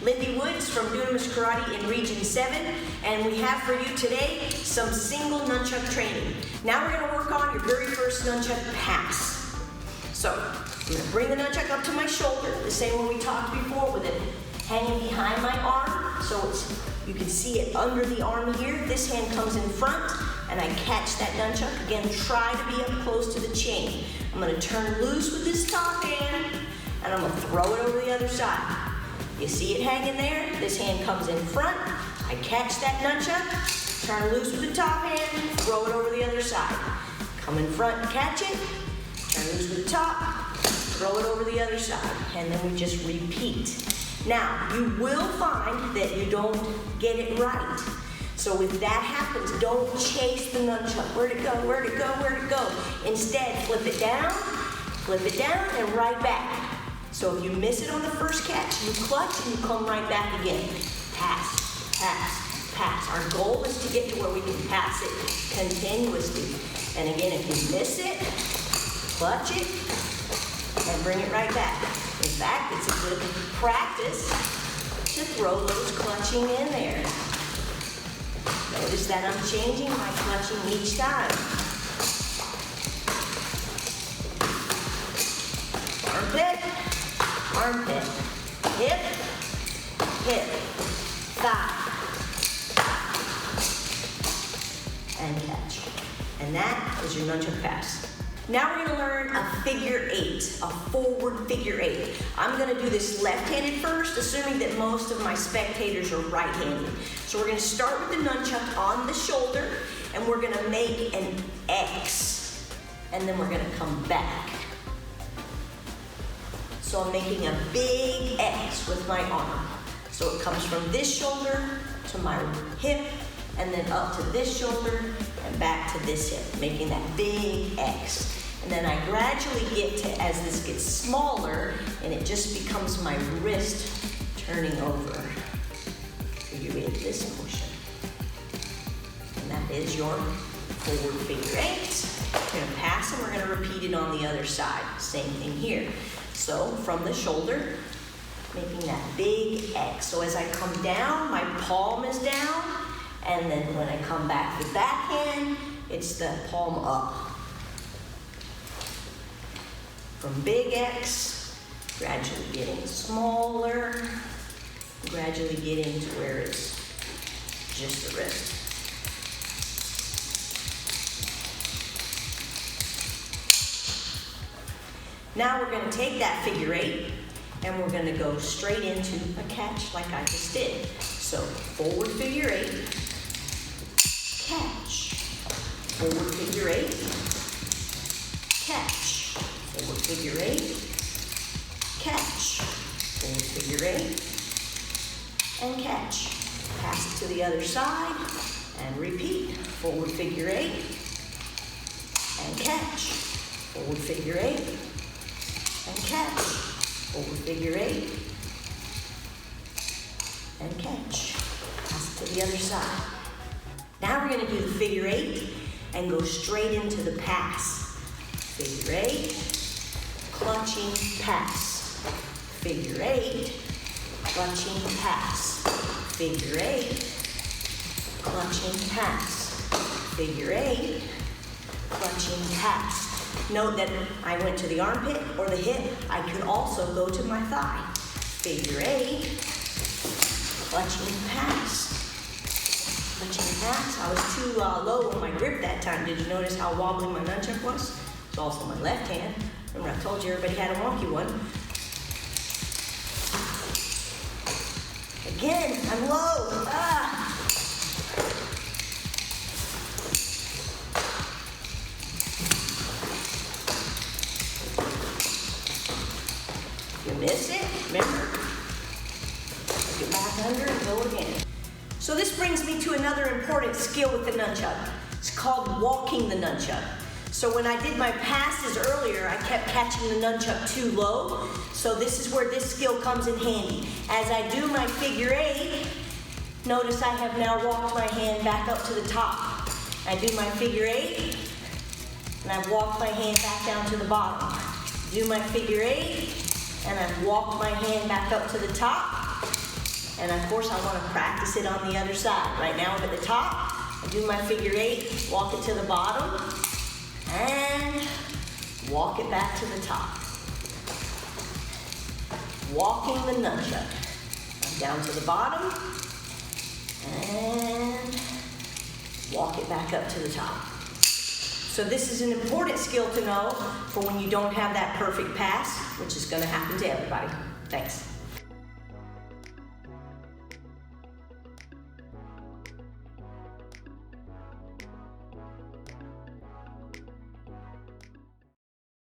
Lindy Woods from Dunamis Karate in Region 7, and we have for you today some single nunchuck training. Now we're going to work on your very first nunchuck pass. So, I'm going to bring the nunchuck up to my shoulder, the same way we talked before, with it hanging behind my arm, so you can see it under the arm here. This hand comes in front, and I catch that nunchuck. Again, try to be up close to the chain. I'm going to turn loose with this top hand, and I'm going to throw it over the other side. You see it hanging there? This hand comes in front. I catch that nunchuck, turn loose with the top hand, throw it over the other side. Come in front and catch it, turn loose with the top, throw it over the other side, and then we just repeat. Now, you will find that you don't get it right. So if that happens, don't chase the nunchuck. Where'd it go, where'd it go, where'd it go? Instead, flip it down, and right back. So if you miss it on the first catch, you clutch and you come right back again. Pass, pass, pass. Our goal is to get to where we can pass it continuously. And again, if you miss it, clutch it, and bring it right back. In fact, it's a good practice to throw those clutching in there. Notice that I'm changing my clutching each time. Armpit, armpit, hip, hip, thigh, and catch. And that is your nunchuck pass. Now we're going to learn a figure eight, a forward figure eight. I'm going to do this left-handed first, assuming that most of my spectators are right-handed. So we're going to start with the nunchuck on the shoulder, and we're going to make an X, and then we're going to come back. So I'm making a big X with my arm. So it comes from this shoulder to my hip, and then up to this shoulder, and back to this hip, making that big X. And then I gradually get to, as this gets smaller, and it just becomes my wrist turning over. Figure eight, this motion. And that is your forward figure eight. We're gonna pass and we're gonna repeat it on the other side. Same thing here. So from the shoulder, making that big X. So as I come down, my palm is down, and then when I come back the backhand, it's the palm up. From big X, gradually getting smaller, gradually getting to where it's just the wrist. Now we're going to take that figure eight, and we're going to go straight into a catch like I just did. So forward figure eight, catch, forward figure eight, catch, forward figure eight, catch, forward figure eight, and catch. Pass it to the other side, and repeat. Forward figure eight, and catch, forward figure eight, and catch, forward figure eight, and catch. Pass it to the other side. Now we're going to do the figure eight and go straight into the pass. Figure eight, clutching, pass. Figure eight, clutching, pass. Figure eight, clutching, pass. Figure eight, clutching, pass. Note that I went to the armpit or the hip. I could also go to my thigh. Figure eight, clutching, pass. Clutching, pass. I was too low on my grip that time. Did you notice how wobbly my nunchuck was? It's also my left hand. Remember I told you everybody had a wonky one. Again, I'm low. If you miss it, remember, get back under and go again. So this brings me to another important skill with the nunchuck. It's called walking the nunchuck. So when I did my passes earlier, I kept catching the nunchuck too low. So this is where this skill comes in handy. As I do my figure eight, notice I have now walked my hand back up to the top. I do my figure eight, and I've walked my hand back down to the bottom. Do my figure eight, and I've walked my hand back up to the top. And of course, I want to practice it on the other side. Right now I'm at the top. I do my figure 8, walk it to the bottom, and walk it back to the top. Walking the nunchuck. Down to the bottom, and walk it back up to the top. So this is an important skill to know for when you don't have that perfect pass, which is going to happen to everybody. Thanks.